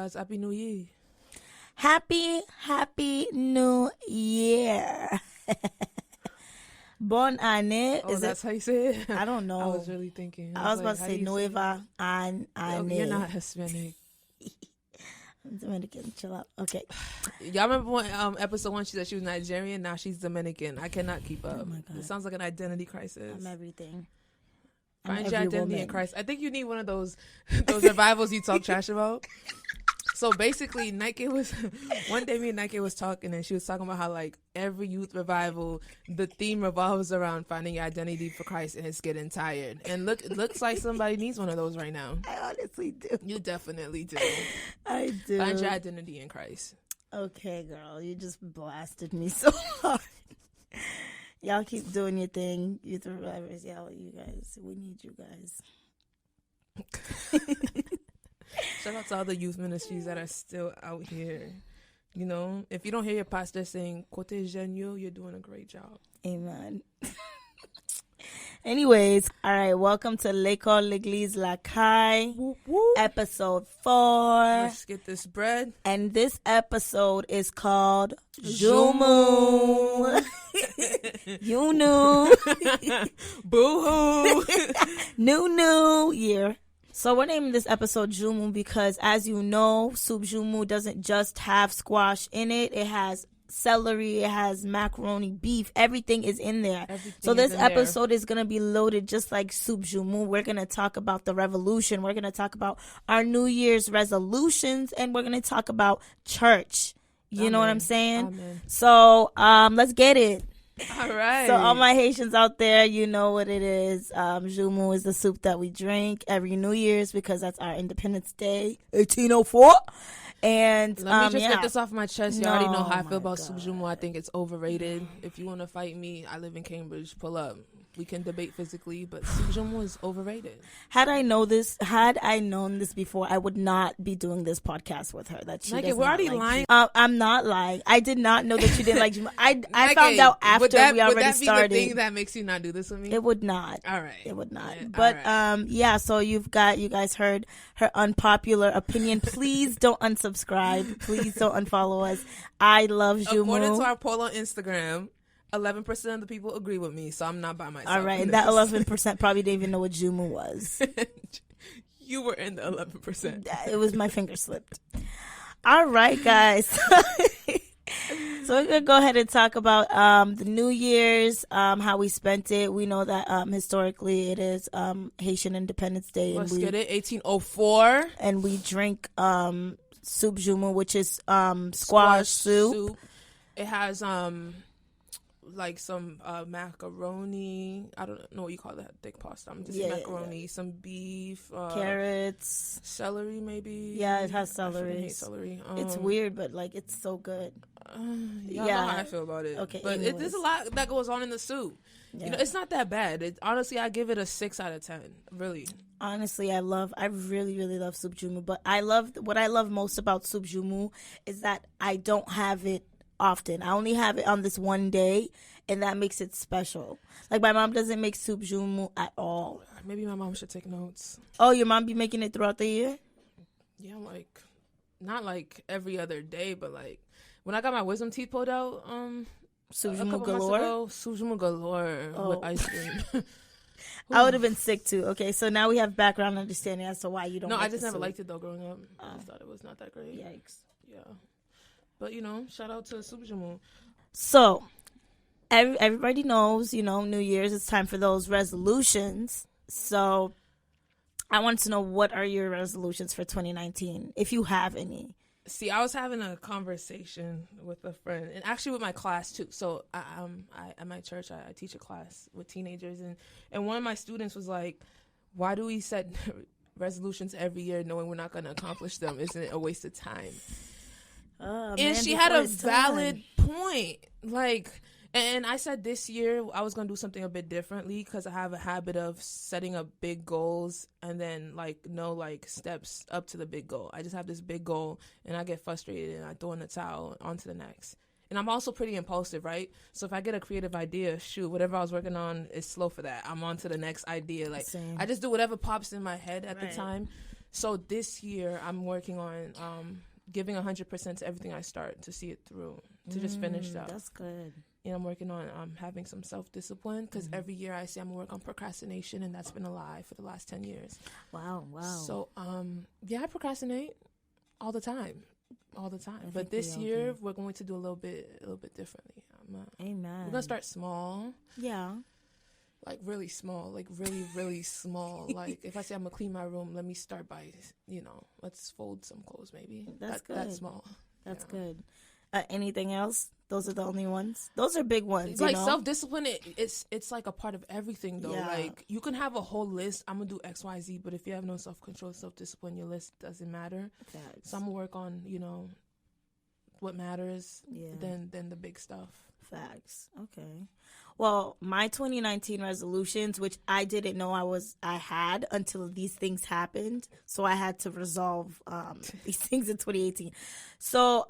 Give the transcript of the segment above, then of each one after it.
guys. Happy New Year. Happy New Year. Bon année. Oh, that's how you say it? I don't know. I was really thinking. I was about to say Nueva Année. You're not Hispanic. I'm Dominican. Chill out. Okay. Y'all remember when episode 1 she said she was Nigerian? Now she's Dominican. I cannot keep up. Oh my God. It sounds like an identity crisis. I'm everything. Find your identity in Christ. I think you need one of those revivals you talk trash about. So basically, Naikey was one day. Me and Naikey was talking, and she was talking about how like every youth revival, the theme revolves around finding your identity for Christ, and it's getting tired. And it looks like somebody needs one of those right now. I honestly do. You definitely do. I do. Find your identity in Christ. Okay, girl, you just blasted me so hard. Y'all keep doing your thing, youth revivers. Y'all, you guys, we need you guys. Shout out to all the youth ministries that are still out here. You know, if you don't hear your pastor saying "Côté géniaux," you're doing a great job. Amen. Anyways, all right, welcome to Lekol, Legliz, Lakay, episode 4. Let's get this bread. And this episode is called JOUMOU. You knew. Boo-hoo. New year. So we're naming this episode JOUMOU because, as you know, soup JOUMOU doesn't just have squash in it. It has celery, it has macaroni, beef, everything is in there. So this episode is going to be loaded just like soup JOUMOU. We're going to talk about the revolution. We're going to talk about our New Year's resolutions, and we're going to talk about church. You know what I'm saying? Amen. So let's get it. All right. So all my Haitians out there, you know what it is. JOUMOU is the soup that we drink every New Year's because that's our Independence Day, 1804. And let me just get this off my chest. You already know how I feel about God. soup JOUMOU. I think it's overrated. If you want to fight me, I live in Cambridge. Pull up. We can debate physically, but soup JOUMOU is overrated. Had I known this before, I would not be doing this podcast with her. That she Naikey, does we're not already like lying. I'm not lying. I did not know that you didn't like JOUMOU. I found out after we already would that be started. the thing that makes you not do this with me? It would not. All right. It would not. Yeah, but right. yeah, so you guys heard her unpopular opinion. Please don't unsubscribe. Please don't unfollow us. I love JOUMOU. According to our poll on Instagram, 11% of the people agree with me, so I'm not by myself. All right, and that 11% probably didn't even know what JOUMOU was. You were in the 11%. It was my finger slipped. All right, guys. So we're going to go ahead and talk about the New Year's, how we spent it. We know that historically it is Haitian Independence Day. Let's get it, 1804. And we drink soup JOUMOU, which is squash soup. It has like some macaroni. I don't know what you call that thick pasta. I'm just macaroni, some beef, carrots, celery maybe. Yeah, it has celery. I hate celery. It's weird, but like it's so good. Y'all know how I feel about it. Okay, but there's a lot that goes on in the soup. Yeah. You know, it's not that bad. Honestly, I give it a 6 out of 10. Really. Honestly, I really, really love soup JOUMOU. But what I love most about soup JOUMOU is that I don't have it often. I only have it on this one day, and that makes it special. Like my mom doesn't make soup JOUMOU at all. Maybe my mom should take notes. Oh, your mom be making it throughout the year? Yeah, like not like every other day, but like when I got my wisdom teeth pulled out, soup JOUMOU galore. Soup JOUMOU galore with ice cream. I would have been sick too. Okay, so now we have background understanding as to why you don't. No, like I just never soup. liked it though growing up. I just thought it was not that great. Yikes. Yeah. But, you know, shout out to Soup JOUMOU. So, everybody knows, you know, New Year's, it's time for those resolutions. So, I want to know, what are your resolutions for 2019, if you have any? See, I was having a conversation with a friend, and actually with my class, too. So, I at my church, I teach a class with teenagers, and one of my students was like, why do we set resolutions every year knowing we're not going to accomplish them? Isn't it a waste of time? And she had a valid point. Like, and I said this year I was going to do something a bit differently because I have a habit of setting up big goals and then no steps up to the big goal. I just have this big goal and I get frustrated and I throw in the towel onto the next. And I'm also pretty impulsive, right? So if I get a creative idea, whatever I was working on is slow for that. I'm on to the next idea. Like, Same. I just do whatever pops in my head at the time. So this year I'm working on giving 100% to everything I start to see it through, to just finish that. That's good. And I'm working on having some self-discipline, because every year I say I'm going to work on procrastination, and that's been a lie for the last 10 years. Wow. So, yeah, I procrastinate all the time. But this year we're going to do a little bit differently. Amen. We're going to start small. Yeah. Like really small, like really, really small. Like if I say I'm going to clean my room, let me start by, let's fold some clothes maybe. That's good. That's small. That's good. Anything else? Those are the only ones. Those are big ones. Like self-discipline, it's like a part of everything though. Yeah. Like you can have a whole list. I'm gonna do X, Y, Z, but if you have no self-control, self-discipline, your list doesn't matter. Facts. So I'm gonna work on what matters. Yeah. Than the big stuff. Facts. Okay. Well, my 2019 resolutions, which I didn't know I had until these things happened, so I had to resolve these things in 2018. So,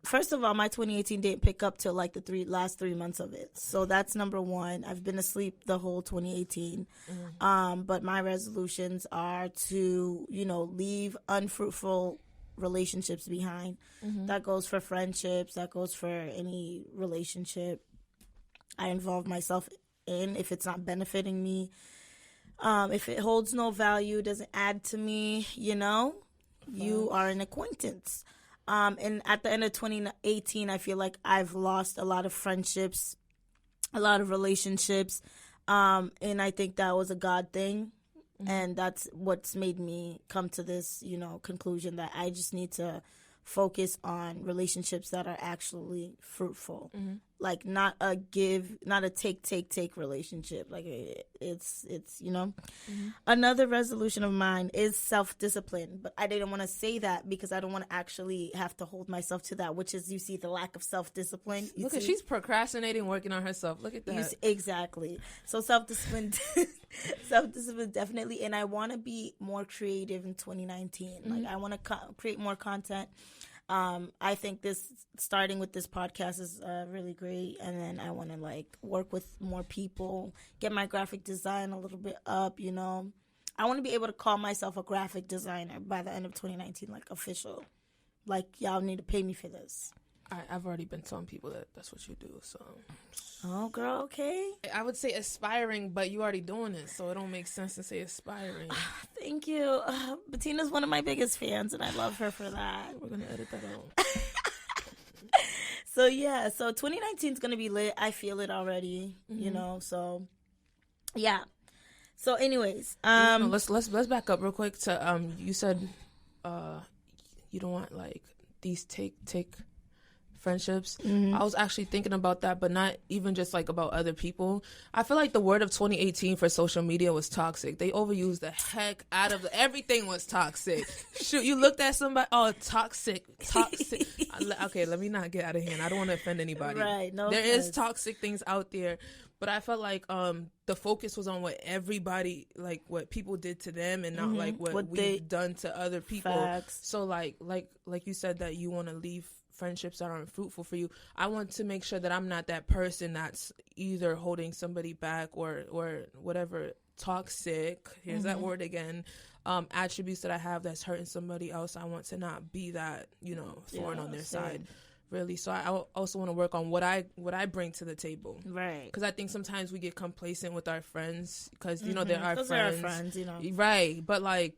first of all, my 2018 didn't pick up till like the last 3 months of it. So that's number one. I've been asleep the whole 2018. But my resolutions are to, leave unfruitful relationships behind. That goes for friendships. That goes for any relationship I involve myself in, if it's not benefiting me. If it holds no value, doesn't add to me, you are an acquaintance. And at the end of 2018, I feel like I've lost a lot of friendships, a lot of relationships. And I think that was a God thing. And that's what's made me come to this, conclusion that I just need to focus on relationships that are actually fruitful. Like not a take relationship. Like it's Another resolution of mine is self-discipline, but I didn't want to say that because I don't want to actually have to hold myself to that, which is, the lack of self-discipline. She's procrastinating, working on herself. Look at that. Exactly. So self-discipline definitely. And I want to be more creative in 2019. Like I want to create more content. I think starting with this podcast is really great, and then I want to work with more people, get my graphic design a little bit up. I want to be able to call myself a graphic designer by the end of 2019, official. Y'all need to pay me for this. I've already been telling people that that's what you do. So, oh girl, okay. I would say aspiring, but you already doing it, so it don't make sense to say aspiring. Thank you. Bettina's one of my biggest fans, and I love her for that. We're gonna edit that out. So 2019 is gonna be lit. I feel it already. So yeah. So anyways, let's back up real quick to you said you don't want these take friendships. I was actually thinking about that, but not even just about other people. I feel like the word of 2018 for social media was toxic. They overused the heck out of everything was toxic. Shoot, you looked at somebody, toxic. Okay, let me not get out of hand. I don't want to offend anybody. Right, no. There is toxic things out there, but I felt like the focus was on what everybody, what people did to them, and not what we've done to other people. Facts. So like you said that you want to leave friendships that aren't fruitful for you. I want to make sure that I'm not that person that's either holding somebody back or whatever toxic, here's that word again, attributes that I have that's hurting somebody else. I want to not be that, thorn on their side, really. So I also want to work on what I bring to the table, right? Because I think sometimes we get complacent with our friends because they're our Those friends. are our friends, right? But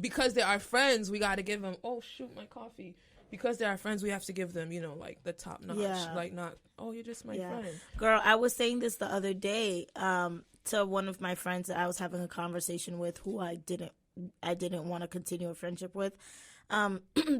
because they're our friends, we got to give them. Oh shoot, my coffee. Because they're our friends, we have to give them, the top notch. Yeah. Not, oh, you're just my friend. Girl, I was saying this the other day to one of my friends that I was having a conversation with, who I didn't want to continue a friendship with,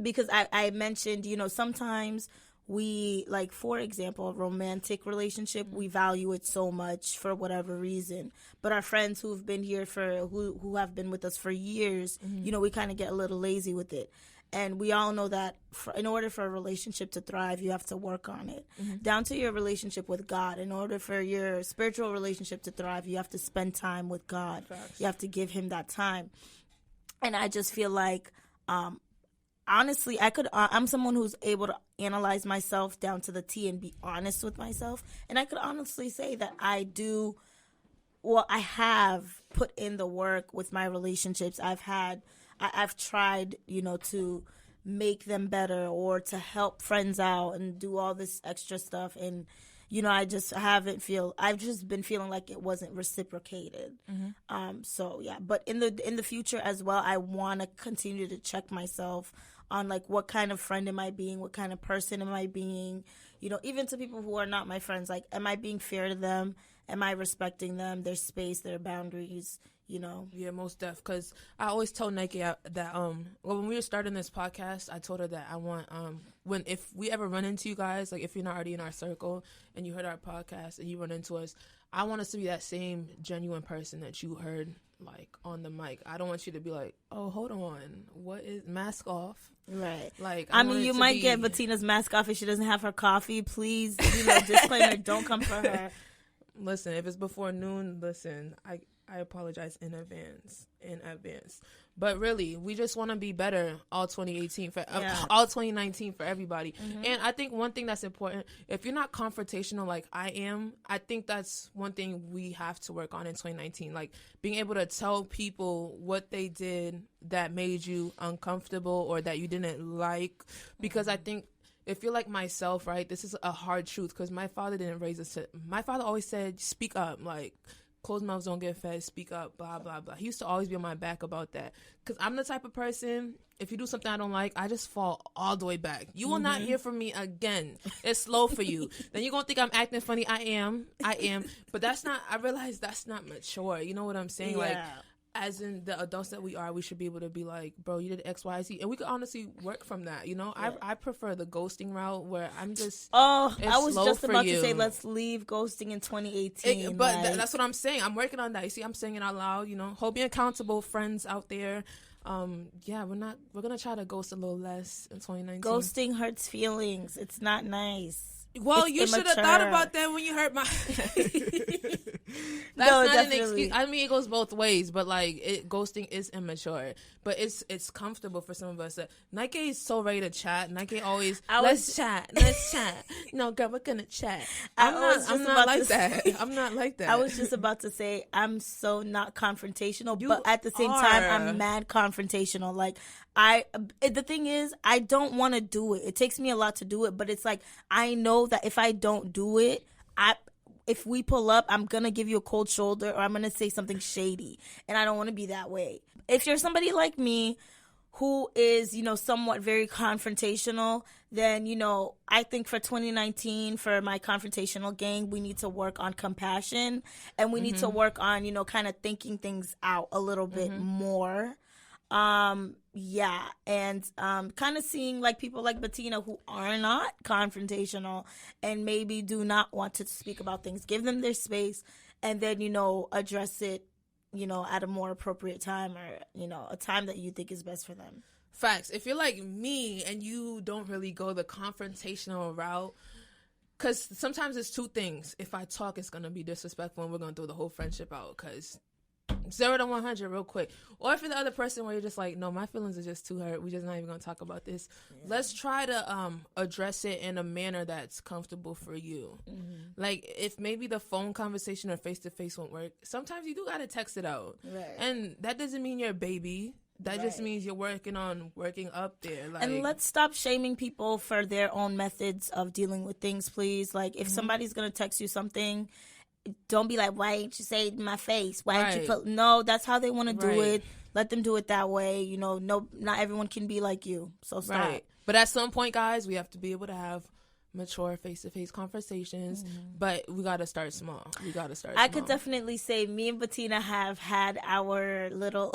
because I mentioned, sometimes we, for example, a romantic relationship, we value it so much for whatever reason. But our friends who've been here who have been with us for years, we kind of get a little lazy with it. And we all know that in order for a relationship to thrive, you have to work on it. Down to your relationship with God. In order for your spiritual relationship to thrive, you have to spend time with God. Facts. You have to give him that time. And I just feel like, honestly, I'm someone who's able to analyze myself down to the T and be honest with myself. And I could honestly say that I have put in the work with my relationships. I've had I've tried, to make them better or to help friends out and do all this extra stuff. And, I've just been feeling like it wasn't reciprocated. So yeah, but in the future as well, I want to continue to check myself on like what kind of friend am I being, what kind of person am I being, even to people who are not my friends, like, am I being fair to them? Am I respecting them, their space, their boundaries? Yeah, most def. Because I always tell Naikey that when we were starting this podcast, I told her that I want if we ever run into you guys, like if you're not already in our circle and you heard our podcast and you run into us, I want us to be that same genuine person that you heard like on the mic. I don't want you to be like, oh, hold on, what is mask off? Right. Like, I mean, you might get Bettina's mask off if she doesn't have her coffee. Please, disclaimer, don't come for her. Listen, if it's before noon, listen, I apologize in advance. But really, we just want to be better all 2018 all 2019 for everybody. And I think one thing that's important, if you're not confrontational like I am, I think that's one thing we have to work on in 2019. Like being able to tell people what they did that made you uncomfortable or that you didn't like. Because I think if you're like myself, right, this is a hard truth because my father didn't raise us. My father always said, speak up, like, closed mouths don't get fed, speak up, blah, blah, blah. He used to always be on my back about that. Because I'm the type of person, if you do something I don't like, I just fall all the way back. You will not hear from me again. It's slow for you. Then you're going to think I'm acting funny. I am. But I realize that's not mature. You know what I'm saying? Yeah. Like, as in the adults that we are, we should be able to be like, bro, you did X, Y, Z. And we could honestly work from that, Yeah. I prefer the ghosting route where I'm just... Oh, I was just about to say, let's leave ghosting in 2018. That's what I'm saying. I'm working on that. You see, I'm saying it out loud, Hold me accountable, friends out there. We're going to try to ghost a little less in 2019. Ghosting hurts feelings. It's not nice. Well, you should have thought about that when you hurt my... That's not definitely an excuse. I mean, it goes both ways, but like ghosting is immature, but it's comfortable for some of us. Naikey is so ready to chat. Naikey always let's chat. No, girl, we're gonna chat. I'm not like that. I'm not like that. I was just about to say I'm so not confrontational, but at the same time I'm mad confrontational. Like the thing is, I don't want to do it. It takes me a lot to do it, but it's like I know that if I don't do it, if we pull up, I'm going to give you a cold shoulder or I'm going to say something shady. And I don't want to be that way. If you're somebody like me who is, somewhat very confrontational, then, I think for 2019, for my confrontational gang, we need to work on compassion and we need to work on, kind of thinking things out a little bit more. And kind of seeing like people like Bettina who are not confrontational and maybe do not want to speak about things, give them their space and then, address it, at a more appropriate time or, a time that you think is best for them. Facts. If you're like me and you don't really go the confrontational route, because sometimes it's two things. If I talk, it's going to be disrespectful and we're going to throw the whole friendship out because 0 to 100 real quick. Or if you're the other person where you're just like, no, my feelings are just too hurt, we're just not even gonna talk about this. Let's try to address it in a manner that's comfortable for you. Like if maybe the phone conversation or face-to-face won't work, sometimes you do gotta text it out. And that doesn't mean you're a baby. That just means you're working up there. Like, and let's stop shaming people for their own methods of dealing with things, please. Like if somebody's gonna text you something, don't be like, why ain't you say it in my face? Why ain't you no, that's how they want to do it. Let them do it that way. No, not everyone can be like you. So stop. But at some point, guys, we have to be able to have mature face-to-face conversations, but we got to start small. I could definitely say me and Bettina have had our little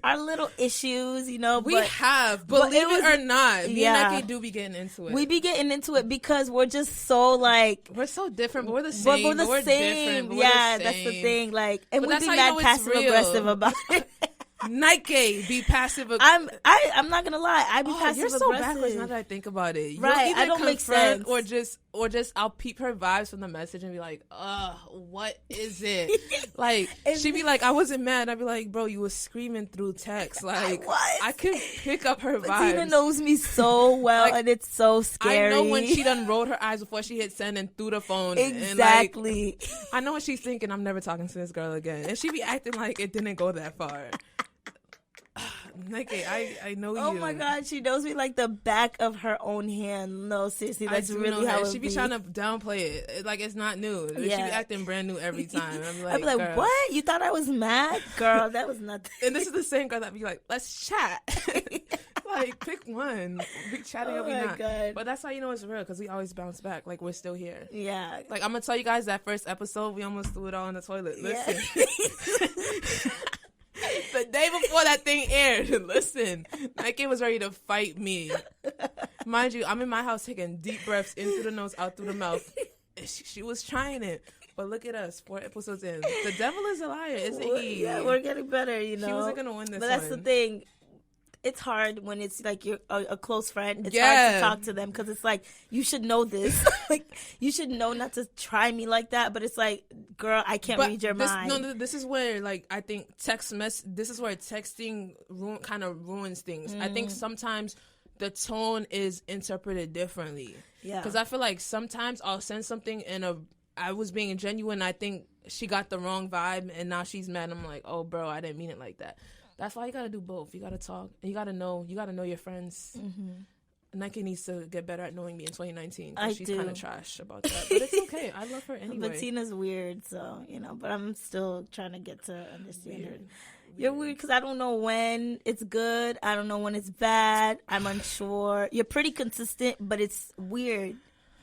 our little issues, we have, believe it or not. Me and Naikey do be getting into it. We be getting into it because we're just so like we're so different, but we're the same. But we're different, but that's the thing. Like, and we be mad passive aggressive about it. Naikey be passive. I'm not gonna lie. I be passive aggressive. You're so backwards now that I think about it. I don't make sense. Or just I'll peep her vibes from the message and be like, what is it? Like she be like, I wasn't mad. I'd be like, bro, you was screaming through text. Like I could pick up her vibes. Tina knows me so well, like, and it's so scary. I know when she done rolled her eyes before she hit send and threw the phone. Exactly. And I know what she's thinking. I'm never talking to this girl again, and she be acting like it didn't go that far. Naikey, I know you. Oh my God, she knows me like the back of her own hand. No, seriously, that's really how it she be trying to downplay it. Like it's not new. Yeah. She be acting brand new every time. I'm like, girl. What? You thought I was mad? Girl, that was nothing. And this is the same girl that be like, let's chat. Like, pick one. Be chatting or we not. God. But that's how you know it's real, because we always bounce back. Like, we're still here. Yeah. Like, I'm going to tell you guys that first episode, we almost threw it all in the toilet. Listen. Yeah. The day before that thing aired, listen, Naikey was ready to fight me. Mind you, I'm in my house taking deep breaths in through the nose, out through the mouth. She was trying it. But look at us, 4 episodes in. The devil is a liar, isn't he? Yeah, we're getting better, you know. She wasn't going to win this one. But that's the thing. It's hard when it's like you're a close friend. It's hard to talk to them because it's like, you should know this. Like, you should know not to try me like that. But it's like, girl, I can't read your mind. No, this is where, like, I think this is where texting kind of ruins things. I think sometimes the tone is interpreted differently. Yeah. Because I feel like sometimes I'll send something I was being genuine. I think she got the wrong vibe and now she's mad. I'm like, oh, bro, I didn't mean it like that. That's why you gotta do both. You gotta talk. And you gotta know your friends. Mm-hmm. Naikey needs to get better at knowing me in 2019. She's kind of trash about that, but it's okay. I love her anyway. But Tina's weird, so but I'm still trying to get to understand her. You're weird because I don't know when it's good. I don't know when it's bad. I'm unsure. You're pretty consistent, but it's weird.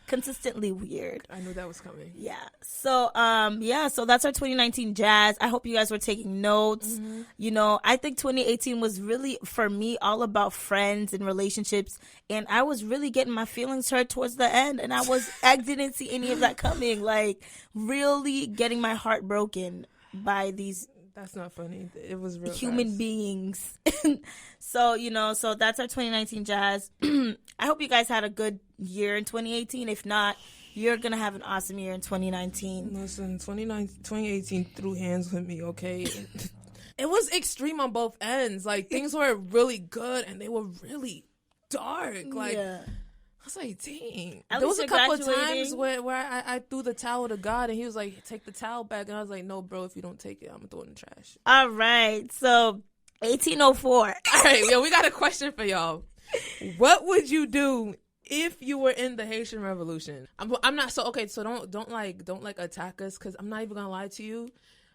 Consistently weird. I knew that was coming. Yeah. So so that's our 2019 jazz. I hope you guys were taking notes. Mm-hmm. I think 2018 was really, for me, all about friends and relationships, and I was really getting my feelings hurt towards the end, and I didn't see any of that coming. Like, really getting my heart broken by these. That's not funny. It was real human beings. So that's our 2019 jazz. I hope you guys had a good year in 2018. If not, you're going to have an awesome year in 2019. Listen, 2018 threw hands with me, okay? It was extreme on both ends. Like, things were really good and they were really dark. Like, I was like, dang. There was a couple of times where I threw the towel to God and he was like, take the towel back. And I was like, no, bro, if you don't take it, I'm going to throw it in the trash. All right. So, 1804. All right, we got a question for y'all. What would you do if you were in the Haitian Revolution? I'm not so don't attack us, because I'm not even gonna lie to you.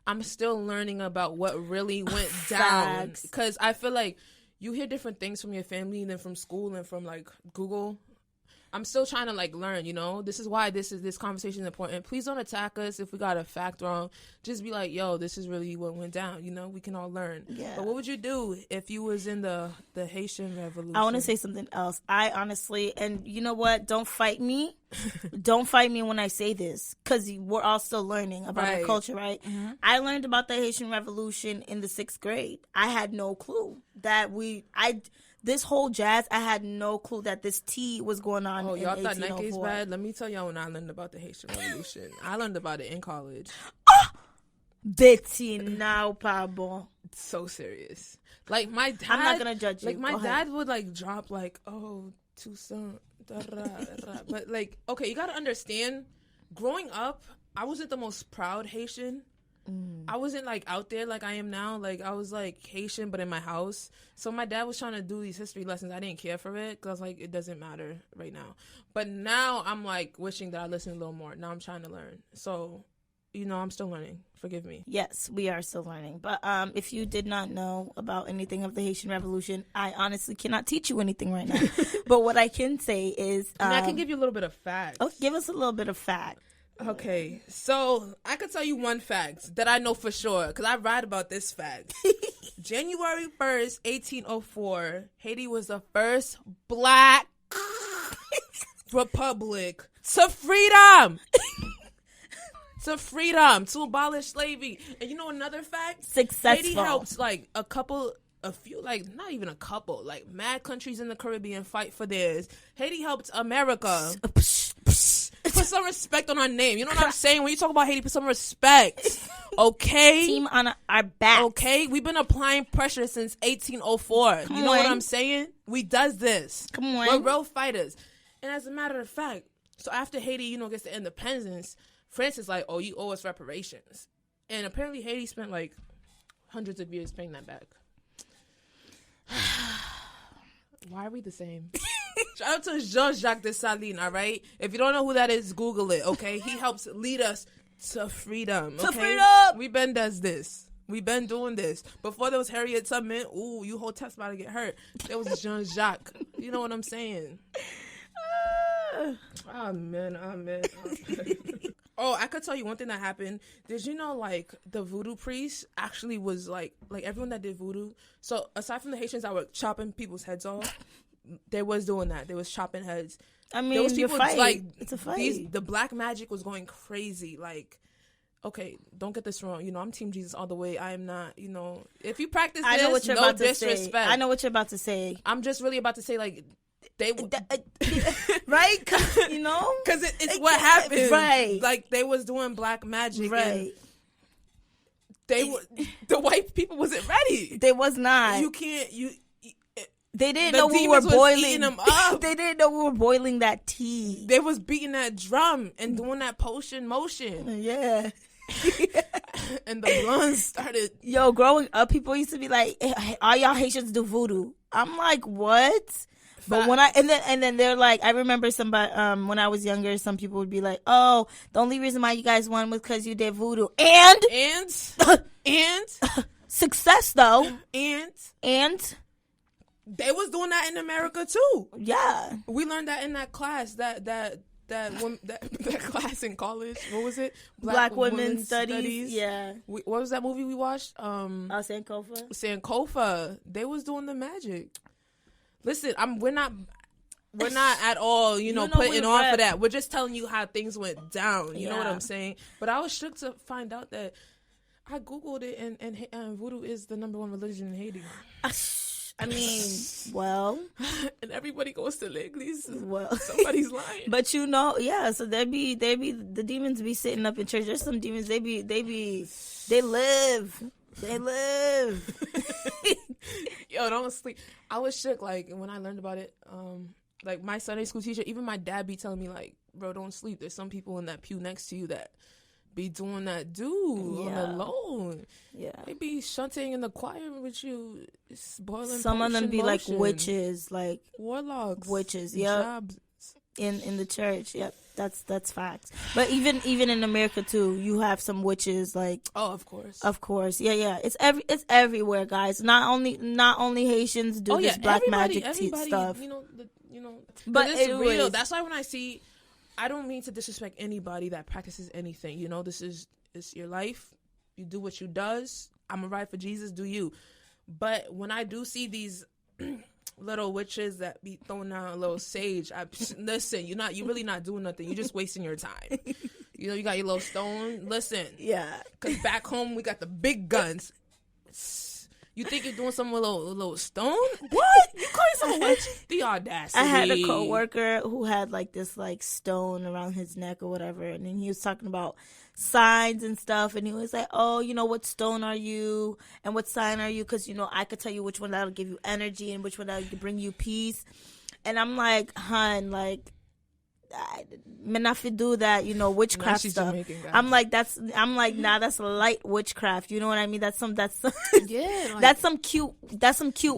I'm still learning about what really went down, because I feel like you hear different things from your family and then from school and from like Google. I'm still trying to learn, This is why this conversation is important. Please don't attack us if we got a fact wrong. Just be like, yo, this is really what went down. We can all learn. Yeah. But what would you do if you was in the Haitian Revolution? I want to say something else. I honestly, and you know what? Don't fight me. Don't fight me when I say this, because we're all still learning about our culture, right? Mm-hmm. I learned about the Haitian Revolution in the 6th grade. I had no clue that this whole jazz, I had no clue that this tea was going on. Oh, y'all thought Naikey's bad? Let me tell y'all when I learned about the Haitian Revolution. I learned about it in college. Betty, now, pardon. So serious. Like, my dad... I'm not going to judge you. Like, my dad would, drop, Toussaint, but, okay, you got to understand, growing up, I wasn't the most proud Haitian. I wasn't out there like I am now. Like, I was Haitian but in my house. So my dad was trying to do these history lessons. I didn't care for it because it doesn't matter right now. But now I'm wishing that I listened a little more. Now I'm trying to learn. So, I'm still learning. Forgive me. Yes, we are still learning. But if you did not know about anything of the Haitian Revolution, I honestly cannot teach you anything right now. But what I can say is I can give you a little bit of facts. Oh, give us a little bit of fact. Okay, so I could tell you one fact that I know for sure, because I read about this fact. January 1st, 1804, Haiti was the first black republic to freedom. To abolish slavery. And you know another fact? Successful. Haiti helped not even a couple, mad countries in the Caribbean fight for theirs. Haiti helped America. Put some respect on our name. You know what I'm saying? When you talk about Haiti, put some respect. Okay? Team on our back. Okay? We've been applying pressure since 1804. You know what I'm saying? We does this. Come on. We're real fighters. And as a matter of fact, so after Haiti, gets the independence, France is like, oh, you owe us reparations. And apparently Haiti spent hundreds of years paying that back. Why are we the same? Shout out to Jean-Jacques Dessalines, all right? If you don't know who that is, Google it, okay? He helps lead us to freedom, okay? To freedom! We been does this. We been doing this. Before there was Harriet Tubman, ooh, you whole test about to get hurt. There was Jean-Jacques. You know what I'm saying? Amen. Oh, I could tell you one thing that happened. Did you know, like, the voodoo priest actually was, like everyone that did voodoo. So, aside from the Haitians that were chopping people's heads off, they was doing that. They was chopping heads. I mean, there was people, like, it's a fight. The black magic was going crazy. Like, okay, don't get this wrong. You know, I'm Team Jesus all the way. I am not, you know, if you practice this, I know what you're no about to disrespect. say. I know what you're about to say. I'm just really about to say, like, they right, you know, because it's what happened, right? Like they was doing black magic, right? The white people wasn't ready. They was not. You can't. They didn't know we were boiling them up. They didn't know we were boiling that tea. They was beating that drum and doing that potion motion. Yeah. And the lungs started. Yo, growing up, people used to be like, hey, all y'all Haitians do voodoo. I'm like, what? But when and then they're like, I remember somebody when I was younger, some people would be like, oh, the only reason why you guys won was because you did voodoo. And success though. And they was doing that in America too. Yeah, we learned that in that class that class in college. What was it? Black Women Studies. Yeah. What was that movie we watched? Sankofa. They was doing the magic. Listen, we're not at all, putting on for that. We're just telling you how things went down. You know what I'm saying? But I was shook to find out that I Googled it and voodoo is the number one religion in Haiti. I mean, well, and everybody goes to Legliz. Well, somebody's lying. But so they be the demons be sitting up in church. There's some demons they live. Yo, don't sleep. I was shook, like, when I learned about it. Like, my Sunday school teacher, even my dad be telling me, like, bro, don't sleep. There's some people in that pew next to you that be doing that on the low. Yeah. They be shunting in the choir with you. It's boiling. Some of them be motion. Like witches, like warlocks. Witches, yeah. In the church, yep. That's facts. But even in America too, you have some witches, like of course, yeah. It's everywhere, guys. Not only Haitians do this black magic stuff. But it's real. That's why when I see, I don't mean to disrespect anybody that practices anything. It's your life. You do what you does. I'm a ride for Jesus. Do you? But when I do see these little witches that be throwing out a little sage, listen, you really not doing nothing. You're just wasting your time. You got your little stone. Listen, yeah, because back home we got the big guns. You think you're doing something with a little stone? What? You calling someone witch? The audacity. I had a coworker who had like this like stone around his neck or whatever, and then he was talking about signs and stuff, and he was like, oh, what stone are you and what sign are you, because I could tell you which one that'll give you energy and which one that'll bring you peace. And I'm like, hun, like, I'm not to do that, witchcraft stuff. Jamaican, I'm like, nah, that's light witchcraft. You know what I mean? That's some yeah, like, that's some cute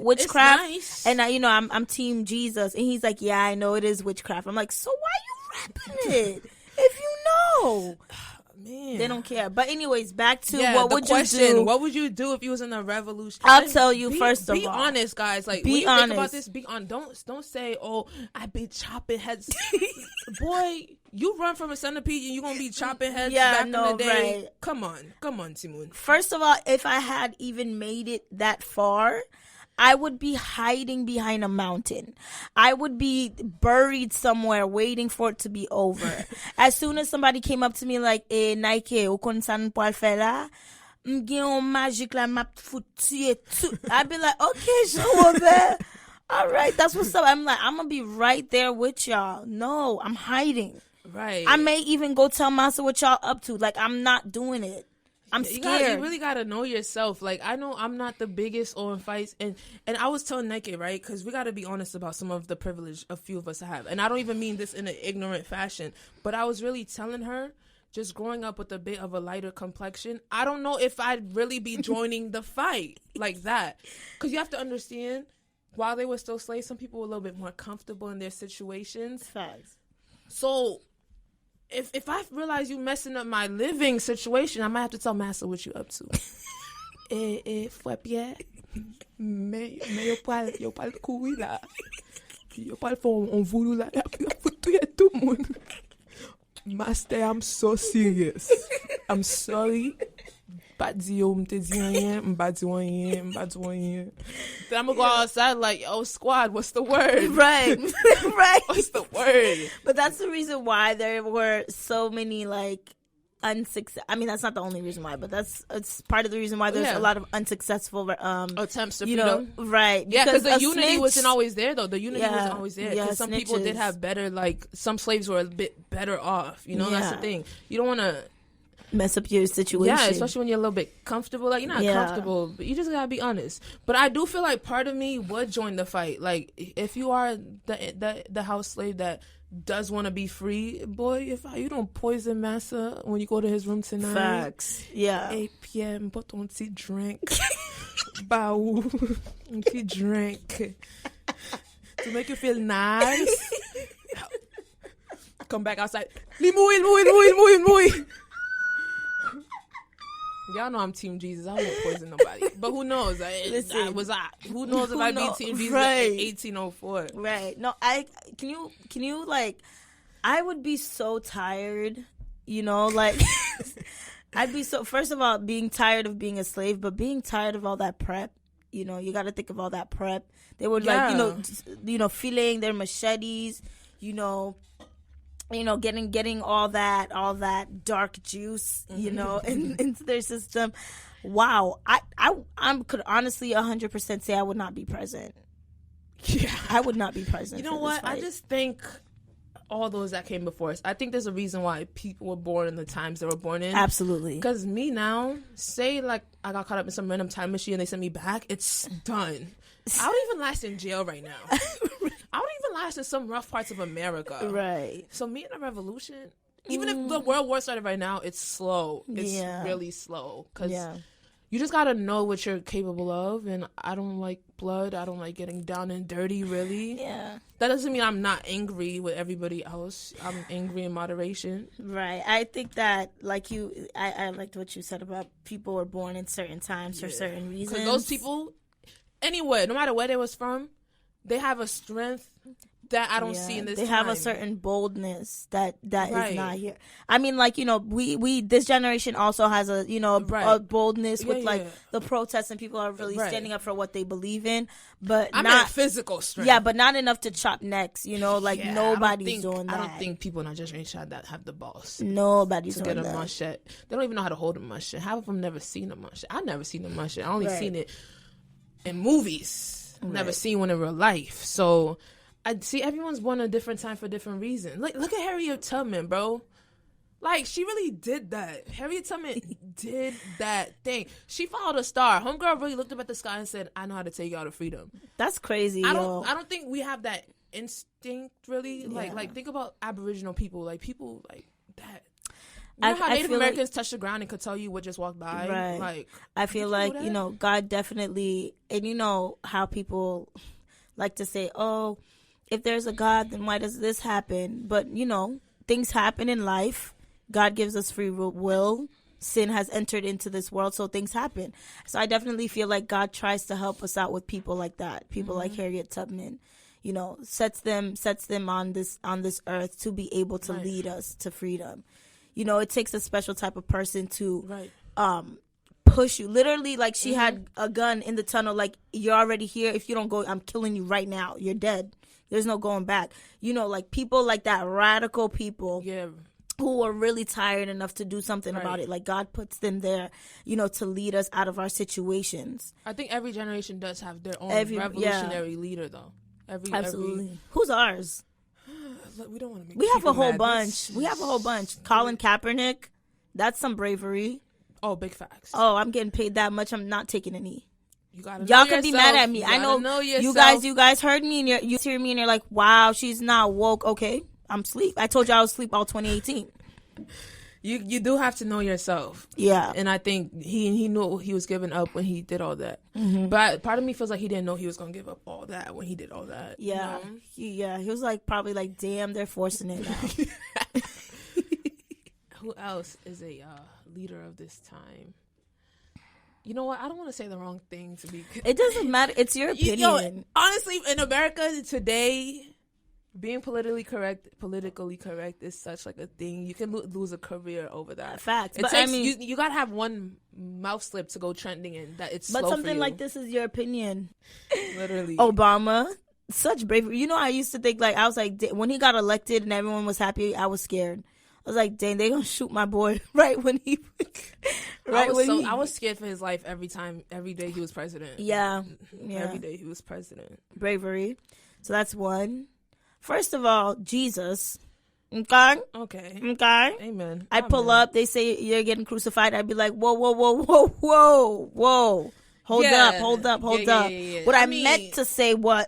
witchcraft. It's nice. And I'm Team Jesus, and he's like, yeah, I know it is witchcraft. I'm like, so why you rapping it if you know? Man. They don't care. But anyways, back to what would you do? What would you do if you was in a revolution? I'll tell you first of all. Be honest, guys. Like, when you think about this, be on. Don't say, oh, I be chopping heads. Boy, you run from a centipede and you gonna be chopping heads back in the day. Right. Come on, Simone. First of all, if I had even made it that far, I would be hiding behind a mountain. I would be buried somewhere waiting for it to be over. As soon as somebody came up to me like, Naikey, ou kon sa nou po al fè la? M'gen yon magic la map fouti tout. I'd be like, okay, show over. All right, that's what's up. I'm like, I'm going to be right there with y'all. No, I'm hiding. Right. I may even go tell Master what y'all up to. Like, I'm not doing it. I'm scared. You really gotta know yourself. Like, I know I'm not the biggest on fights, and I was telling Naikey, right, because we gotta be honest about some of the privilege a few of us have, and I don't even mean this in an ignorant fashion, but I was really telling her, just growing up with a bit of a lighter complexion, I don't know if I'd really be joining the fight like that, because you have to understand, while they were still slaves, some people were a little bit more comfortable in their situations. Facts. So if I realize you messing up my living situation, I might have to tell Massa what you up to. Fouet Pierre, mais yo pal kouri la. Yo pal fò on voulou la. Yo fò touye tout moun. Master, I'm so serious. I'm sorry. Pas di yo, m'te di rien, m'ba di rien. Then I'm gonna go outside like, oh, squad, what's the word? Right. Right. What's the word? But that's the reason why there were so many, like, I mean, that's not the only reason why, but it's part of the reason why there's a lot of unsuccessful attempts to freedom. Right. Yeah, because the unity wasn't always there, though. The unity wasn't always there. Because some people did have better, like, some slaves were a bit better off. You know, that's the thing. You don't want to mess up your situation. Yeah, especially when you're a little bit comfortable. Like, you're not comfortable, but you just gotta be honest. But I do feel like part of me would join the fight. Like, if you are the house slave that does want to be free, boy, you don't poison Massa when you go to his room tonight. Facts. Yeah. Hey, Pierre, put on tea drink. Bow. Tea drink. To make you feel nice. Come back outside. Mouille. Y'all know I'm Team Jesus. I won't poison nobody. But who knows? Who knows if I'd be Team Jesus in 1804? Right. No, can you like, I would be so tired, you know, like, I'd be so, first of all, being tired of being a slave, but being tired of all that prep, you know, you got to think of all that prep. They would like, feeling their machetes, getting all that dark juice, into their system. Wow, I could honestly 100% say I would not be present. Yeah, I would not be present. You know what? I just think all those that came before us. I think there's a reason why people were born in the times they were born in. Absolutely. Because me now, say like I got caught up in some random time machine and they sent me back, it's done. I would even last in jail right now. I would even last in some rough parts of America. Right. So me and the revolution, even if the world war started right now, it's slow. It's really slow. Because you just got to know what you're capable of. And I don't like blood. I don't like getting down and dirty, really. Yeah. That doesn't mean I'm not angry with everybody else. I'm angry in moderation. Right. I think that, like I liked what you said about people were born in certain times for certain reasons. Because those people, anywhere, no matter where they was from, they have a strength that I don't see in this time. They have a certain boldness that is not here. I mean, like, we this generation also has a boldness with like the protests and people are really standing up for what they believe in, but I'm not physical strength. Yeah, but not enough to chop necks. Nobody's doing that. I don't think people in our generation that have the balls. Nobody's to doing get that. a machete. They don't even know how to hold a machete. Half of them never seen a machete. I've never seen a machete. I only seen it in movies. Never seen one in real life. So I see everyone's born a different time for different reasons. Like, look at Harriet Tubman, bro. Like, she really did that. Harriet Tubman did that thing. She followed a star. Homegirl really looked up at the sky and said, I know how to take you out of freedom. That's crazy. I don't think we have that instinct, really. Like think about Aboriginal people. Like, people like that. You know how Native Americans touch the ground and could tell you what just walked by? Right. Like, I feel like, God definitely, and you know how people like to say, oh, if there's a God, then why does this happen? But, things happen in life. God gives us free will. Sin has entered into this world, so things happen. So I definitely feel like God tries to help us out with people like that. People like Harriet Tubman, sets them on this earth to be able to lead us to freedom. It takes a special type of person to push you. Literally, like, she had a gun in the tunnel, like, you're already here. If you don't go, I'm killing you right now. You're dead. There's no going back. Like, people like that, radical people who are really tired enough to do something about it. Like, God puts them there, to lead us out of our situations. I think every generation does have their own revolutionary leader, though. Absolutely. Who's ours? We don't want to make. We have a whole bunch. Colin Kaepernick, that's some bravery. Oh, big facts. Oh, I'm getting paid that much. I'm not taking a knee. Y'all can be mad at me. I know you guys heard me and you hear me and you're like, wow, she's not woke. Okay, I'm asleep. I told you I was asleep all 2018. You do have to know yourself. Yeah. And I think he knew what he was giving up when he did all that. But part of me feels like he didn't know he was going to give up all that when he did all that. Yeah. You know? He was like, probably like, damn, they're forcing it now. Who else is a leader of this time? You know what? I don't want to say the wrong thing to be. It doesn't matter. It's your opinion. Honestly, in America today, being politically correct is such like a thing. You can lose a career over that. Facts. But I mean, you gotta have one mouth slip to go trending in. That it's. But something like this is your opinion. Literally, Obama, such bravery. You know, I used to think like I was like when he got elected and everyone was happy, I was scared. I was like, dang, they gonna shoot my boy right when he. I was scared for his life every day he was president. Yeah. Every day he was president. Bravery. So that's one. First of all, Jesus. Okay. Amen. I'd pull up. They say you're getting crucified. I'd be like, whoa. Hold up. Yeah. What I meant to say was.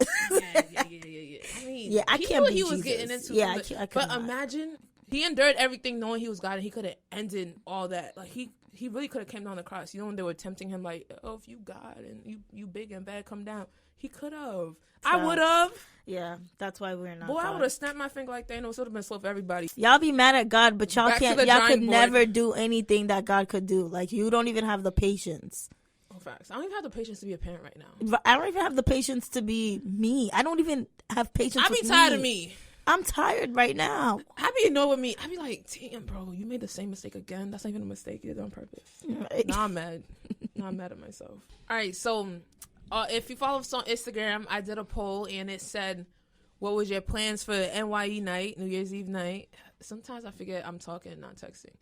Yeah. I he can't knew be he was Jesus. getting into. Yeah, I but imagine he endured everything knowing he was God, and he could have ended all that. Like he really could have came down the cross. You know, when they were tempting him, like, oh, if you God and you big and bad, come down. He could have. I would have. Yeah, that's why we're not. Boy, God. I would have snapped my finger like Thanos. It would have been slow for everybody. Y'all be mad at God, but y'all can't. Y'all could board. never do anything that God could do. Like you don't even have the patience. Oh, facts. I don't even have the patience to be a parent right now. I don't even have the patience to be me. I don't even have patience. I be tired of me. I'm tired right now. I be annoyed with me. I be like, damn, bro, you made the same mistake again. That's not even a mistake. You did it on purpose. Right. Now I'm mad. Now I'm mad at myself. All right, so if you follow us on Instagram, I did a poll, and it said, what was your plans for NYE night, New Year's Eve night? Sometimes I forget I'm talking, not texting.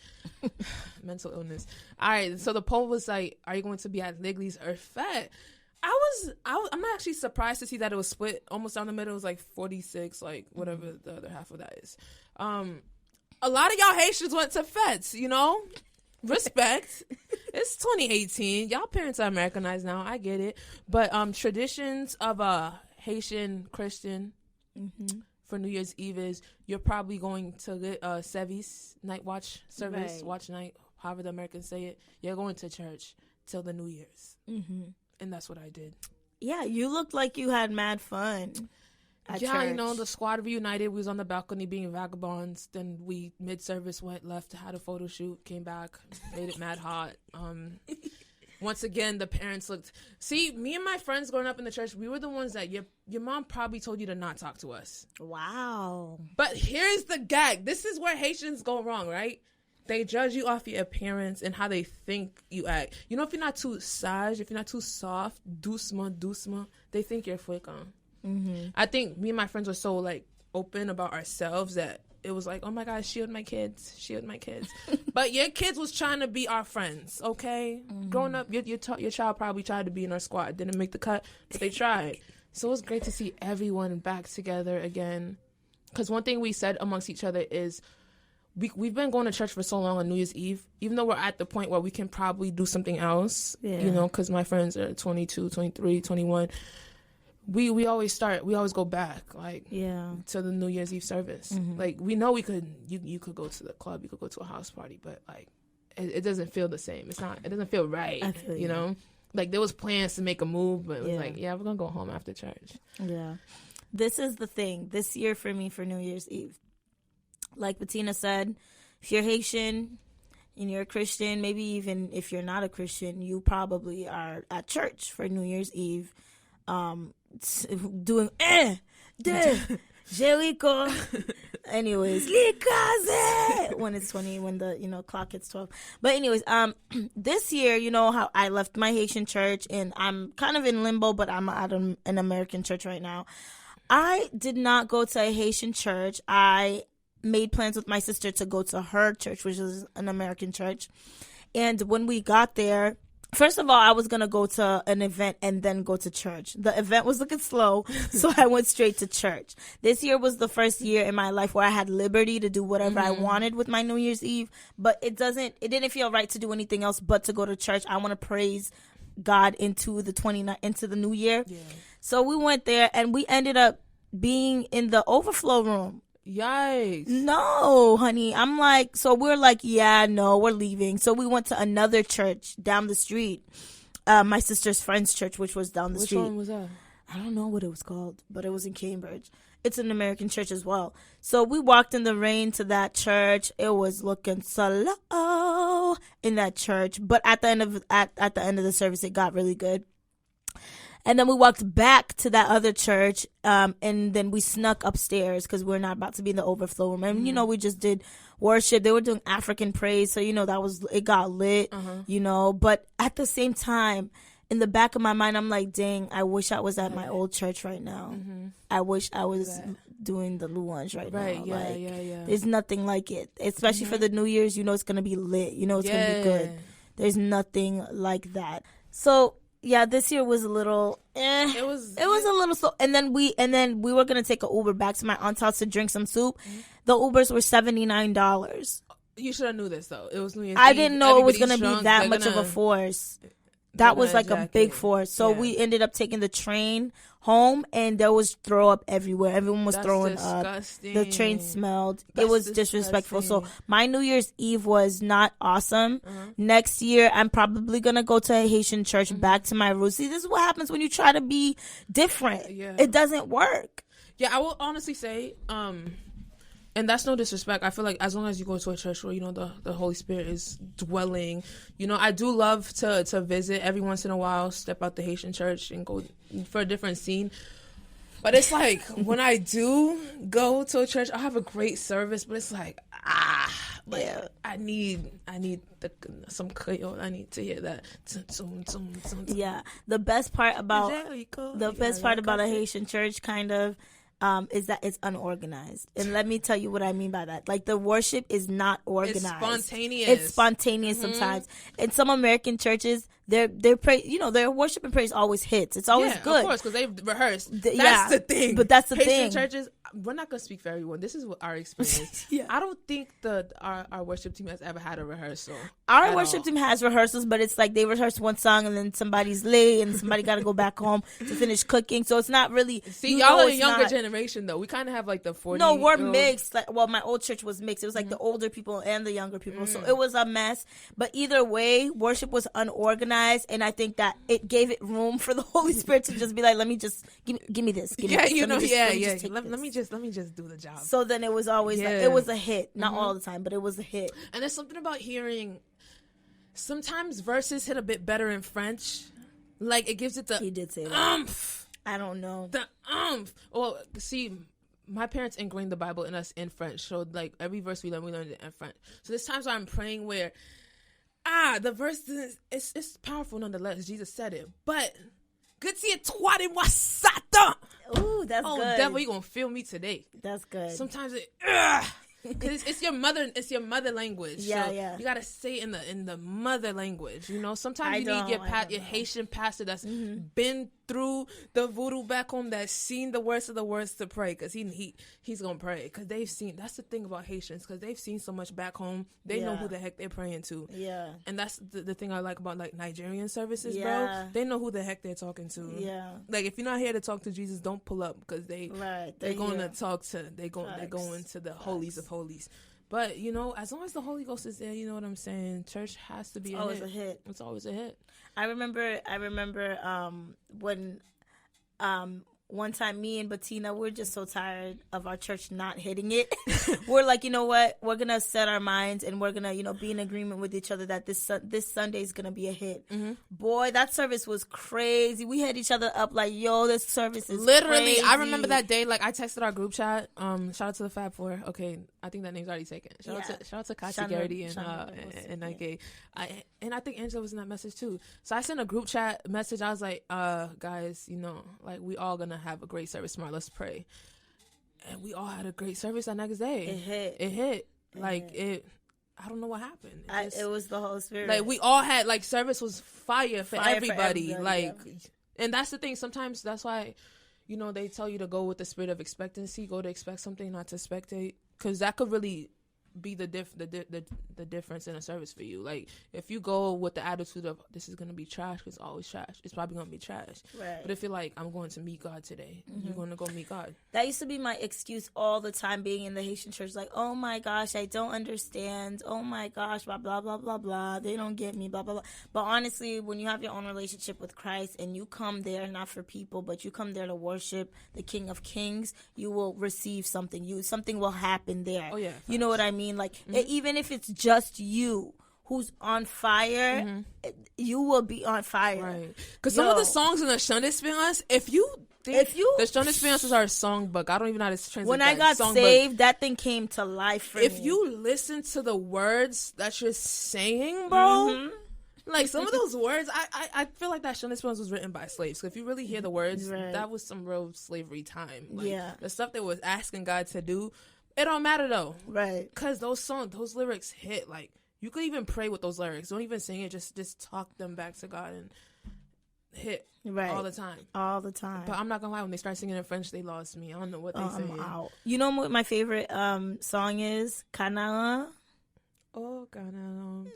Mental illness. All right, so the poll was like, are you going to be at Legliz or Fete? I'm actually surprised to see that it was split almost down the middle. It was like 46, like whatever the other half of that is. A lot of y'all Haitians went to Fetes, you know? Respect. It's 2018. Y'all parents are Americanized now. I get it. But traditions of a Haitian Christian for New Year's Eve is you're probably going to service, night watch service, right. Watch night, however the Americans say it. You're going to church till the New Year's. And that's what I did. Yeah, you looked like you had mad fun at church. You know, the squad reunited. We was on the balcony being vagabonds. Then we, mid-service, left, had a photo shoot, came back, made it mad hot. Once again, the parents looked... See, me and my friends growing up in the church, we were the ones that your mom probably told you to not talk to us. Wow. But here's the gag. This is where Haitians go wrong, right? They judge you off your appearance and how they think you act. You know, if you're not too sage, if you're not too soft, doucement, they think you're fréquent. I think me and my friends were so, like, open about ourselves that it was like, oh, my God, shield my kids. But your kids was trying to be our friends, okay? Growing up, your child probably tried to be in our squad. Didn't make the cut, but they tried. So it was great to see everyone back together again. Because one thing we said amongst each other is, we've been going to church for so long on New Year's Eve, even though we're at the point where we can probably do something else, you know, because my friends are 22, 23, 21. We always go back, like, to the New Year's Eve service. Like, we know you could go to the club, you could go to a house party, but, like, it doesn't feel the same. It doesn't feel right, you know? Like, there was plans to make a move, but it was like, we're going to go home after church. Yeah. This is the thing. This year for me for New Year's Eve. Like Bettina said, if you're Haitian and you're a Christian, maybe even if you're not a Christian, you probably are at church for New Year's Eve, doing Jericho. Anyways, when it's 20, when the clock hits 12. But anyways, this year, you know how I left my Haitian church and I'm kind of in limbo, but I'm at an American church right now. I did not go to a Haitian church. I made plans with my sister to go to her church, which is an American church. And when we got there, first of all, I was going to go to an event and then go to church. The event was looking slow, so I went straight to church. This year was the first year in my life where I had liberty to do whatever I wanted with my New Year's Eve, but it didn't feel right to do anything else but to go to church. I want to praise God into the new year. Yeah. So we went there and we ended up being in the overflow room. Yikes. No, honey. I'm like, so we're like, yeah, no, we're leaving. So we went to another church down the street. My sister's friend's church, which was down the street. Which one was that? I don't know what it was called, but it was in Cambridge. It's an American church as well. So we walked in the rain to that church. It was looking slow in that church, but at the end of the service, it got really good. And then we walked back to that other church, and then we snuck upstairs because we're not about to be in the overflow room. And, we just did worship. They were doing African praise, so, it got lit, But at the same time, in the back of my mind, I'm like, dang, I wish I was at my old church right now. I wish I was doing the louange right now. Right, yeah. There's nothing like it, especially for the New Year's. It's going to be lit. It's going to be good. There's nothing like that. So, yeah, this year was a little It was a little slow. And then we were going to take an Uber back to my aunt's house to drink some soup. The Ubers were $79. You should have knew this, though. It was New Year's I Eve. didn't know it was going to be drunk. that much of a force. That was like a big force. So we ended up taking the train home, and there was throw up everywhere. Everyone was throwing disgusting. up. The train smelled. It was disrespectful. So my New Year's Eve was not awesome. Next year, I'm probably going to go to a Haitian church, back to my roots. See, this is what happens when you try to be different. Yeah. It doesn't work. Yeah, I will honestly say, and that's no disrespect. I feel like as long as you go to a church where, the Holy Spirit is dwelling, I do love to visit every once in a while, step out the Haitian church and go for a different scene. But it's like, when I do go to a church, I have a great service, but it's like, I need some Creole. I need to hear that. Yeah. The best part about a Haitian church kind of, is that it's unorganized. And let me tell you what I mean by that. Like, the worship is not organized. It's spontaneous sometimes. In some American churches, their worship and praise always hits. It's always good. Of course, because they've rehearsed. That's the thing. But that's the Haitian thing. churches, we're not going to speak for everyone. This is what our experience. I don't think our worship team has ever had a rehearsal. Our worship team has rehearsals, but it's like they rehearse one song and then somebody's late and somebody got to go back home to finish cooking. So it's not really. See, y'all are a younger generation, though. We kind of have like the 40. No, we're mixed. Like, well, my old church was mixed. It was like the older people and the younger people. So it was a mess. But either way, worship was unorganized, and I think that it gave it room for the Holy Spirit to just be like, let me just give me this. Let me just do the job. So then it was always like, it was a hit. Not all the time, but it was a hit. And there's something about hearing. Sometimes verses hit a bit better in French. Like, it gives it the. He did say that. Umph. I don't know. The umph. Well, see, my parents ingrained the Bible in us in French. So, like, every verse we learned it in French. So there's times where I'm praying where, the verse, it's powerful nonetheless. Jesus said it. But, good to toi de moi, Satan. Ooh, that's good. Oh, devil, you gonna feel me today. That's good. Sometimes because it's your mother language. Yeah, so yeah. You gotta say it in the mother language. Sometimes you need your Haitian pastor that's been through the voodoo back home, that's seen the worst of the worst to pray, because he's gonna pray, because they've seen. That's the thing about Haitians, because they've seen so much back home. They know who the heck they're praying to. Yeah, and that's the thing I like about like Nigerian services, bro. They know who the heck they're talking to. Yeah, like if you're not here to talk to Jesus, don't pull up, because they're going to talk to they're going to the holies of holies. But as long as the Holy Ghost is there, you know what I'm saying, church has to be always a hit. It's always a hit. I remember when one time me and Bettina, we're just so tired of our church not hitting it. We're like, you know what? We're going to set our minds, and we're going to, be in agreement with each other that this Sunday is going to be a hit. Mm-hmm. Boy, that service was crazy. We had each other up like, yo, this service is literally crazy. I remember that day. Like, I texted our group chat. Shout out to the Fab Four. Okay, I think that name's already taken. Shout out to Kashi Garrity and Naikey. And I think Angela was in that message too. So I sent a group chat message. I was like, guys, like, we all gonna have a great service tomorrow. Let's pray. And we all had a great service that next day. It hit. I don't know what happened. It was the Holy Spirit. Like, we all had, like, service was fire for everybody. And that's the thing. Sometimes that's why, they tell you to go with the spirit of expectancy. Go to expect something, not to spectate. Because that could really be the difference in a service for you. Like, if you go with the attitude of this is gonna be trash, it's always trash. It's probably gonna be trash. Right. But if you're like, I'm going to meet God today, you're gonna go meet God. That used to be my excuse all the time being in the Haitian church. Like, oh my gosh, I don't understand. Oh my gosh, blah, blah, blah, blah, blah. They don't get me, blah, blah, blah. But honestly, when you have your own relationship with Christ and you come there not for people, but you come there to worship the King of Kings, you will receive something. Something will happen there. Oh, yeah. You know what I mean? Like, even if it's just you who's on fire, you will be on fire. Right. Because some of the songs in the Jeune Espérance, if you the Jeune Espérance is our songbook. I don't even know how to translate when that. I got saved, that thing came to life for me. If you listen to the words that you're saying, bro, like some of those words, I feel like that Jeune Espérance was written by slaves. So if you really hear the words, that was some real slavery time. Like, the stuff they was asking God to do, it don't matter though. Right. Because those lyrics hit. Like, you could even pray with those lyrics. Don't even sing it. Just talk them back to God and hit all the time. All the time. But I'm not gonna lie, when they start singing in French, they lost me. I don't know what they say. I'm out. You know what my favorite song is? Canaan. Oh, Canaan.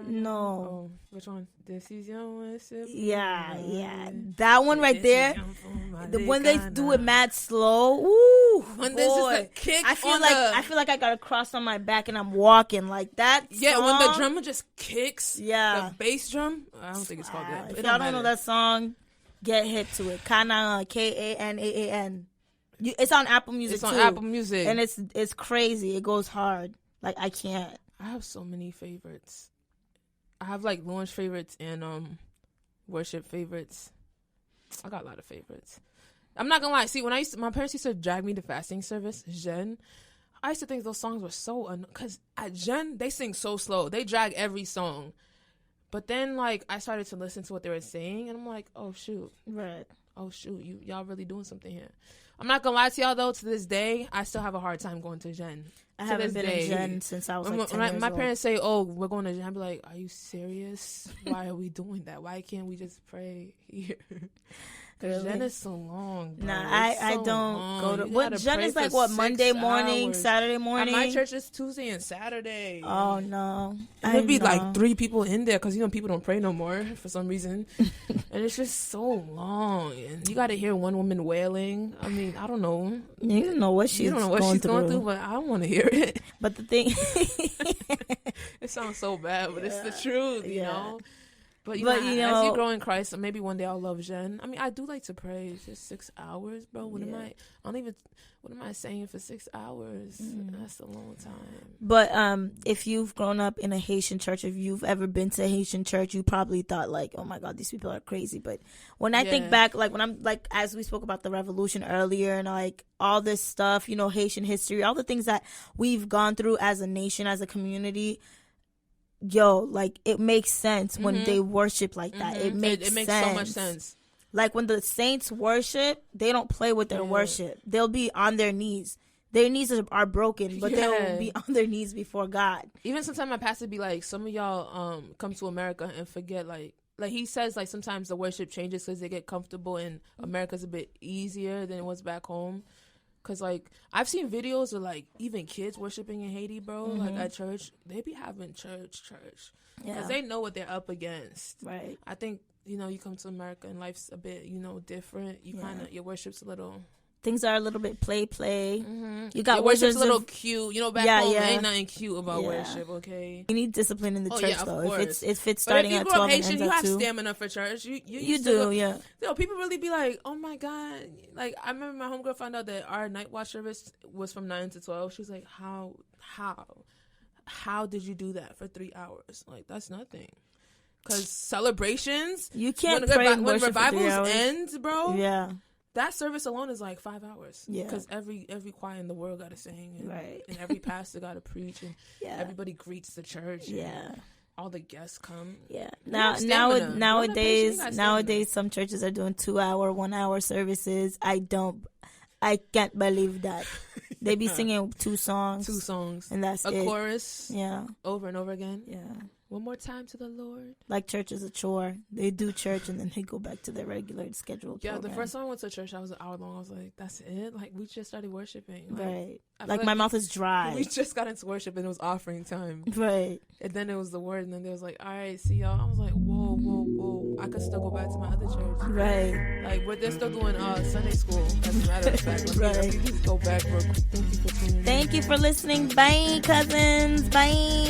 No. Oh, which one? Décision. Yeah. That one right there. When they do it mad slow. Ooh, when there's just a kick, I feel like I got a cross on my back and I'm walking like that. Yeah, song, when the drummer just kicks. Yeah, the bass drum. I don't think it's called that. If y'all don't know that song, get hip to it. Canaan, Kanaan. It's on Apple Music. It's on Apple Music, and it's crazy. It goes hard. Like, I can't. I have so many favorites. I have like launch favorites and worship favorites. I got a lot of favorites. I'm not gonna lie. See, when my parents used to drag me to fasting service, Jeune, I used to think those songs were so because at Jeune they sing so slow. They drag every song. But then like I started to listen to what they were saying, and I'm like, oh shoot, right? Oh shoot, y'all really doing something here. I'm not gonna lie to y'all though. To this day, I still have a hard time going to Jeune. I haven't been in Jeune since I was like 10 years my old. parents say, "Oh, we're going to Jeune," I'd be like, "Are you serious? Why are we doing that? Why can't we just pray here?" Because Jeune is so long, bro. Nah, I don't go to. What Jeune is like? What, Monday morning, hours. Saturday morning? At my church is Tuesday and Saturday. Oh no, it would be like 3 people in there because people don't pray no more for some reason, and it's just so long. And you got to hear one woman wailing. I mean, I don't know. You don't know what she's going through, but I don't want to hear it. But the thing, it sounds so bad, but it's the truth, you know. But you know, as you grow in Christ, maybe one day I'll love Jeune. I mean, I do like to pray. It's just 6 hours, bro. What am I saying for 6 hours? That's a long time. But if you've grown up in a Haitian church, if you've ever been to a Haitian church, you probably thought like, oh my God, these people are crazy. But when I think back, like when I'm like, as we spoke about the revolution earlier and like all this stuff, you know, Haitian history, all the things that we've gone through as a nation, as a community, like it makes sense when they worship like that. It makes so much sense. Like when the saints worship, they don't play with their worship. They'll be on their knees. Their knees are broken, but they'll be on their knees before God. Even sometimes my pastor be like, some of y'all come to America and forget like he says like sometimes the worship changes because they get comfortable and America's a bit easier than it was back home. Cause like I've seen videos of like even kids worshiping in Haiti, bro. Like at church, they be having church, cause they know what they're up against. Right. I think you come to America and life's a bit different. You kind of your worship's a little. Things are a little bit play. You got worship's a little cute. Back home ain't nothing cute about worship. Okay. You need discipline in the church though. Course. If it's starting at 12 and ends you at have 2. stamina for church. You do. People really be like, oh my God. Like I remember my homegirl found out that our night watch service was from 9 to 12. She was like, how did you do that for 3 hours? Like that's nothing. Cause celebrations, you can't pray and worship when for 3 revivals hours. ends, bro. Yeah. That service alone is like 5 hours. Yeah. Because every choir in the world got to sing. And every pastor got to preach. And everybody greets the church. Yeah. All the guests come. Yeah. Nowadays, some churches are doing 2 hour, 1 hour services. I can't believe that. They be singing 2 songs. 2 songs. And that's a it. chorus. Yeah. Over and over again. Yeah. One more time to the Lord. Like church is a chore. They do church and then they go back to their regular scheduled Yeah, program. the first time I went to church, I was an hour long. I was like, that's it? Like, we just started worshiping. Like, right. I Like feel my mouth is dry. We just got into worship and it was offering time. Right. And then it was the word, and then they was like, all right, see y'all. I was like, whoa, whoa, whoa. I could still go back to my other church. Right. Like, they're still doing Sunday school, as a matter of fact. Let me just go back real quick. Thank you for tuning in. Thank you for listening. Bye, cousins. Bye.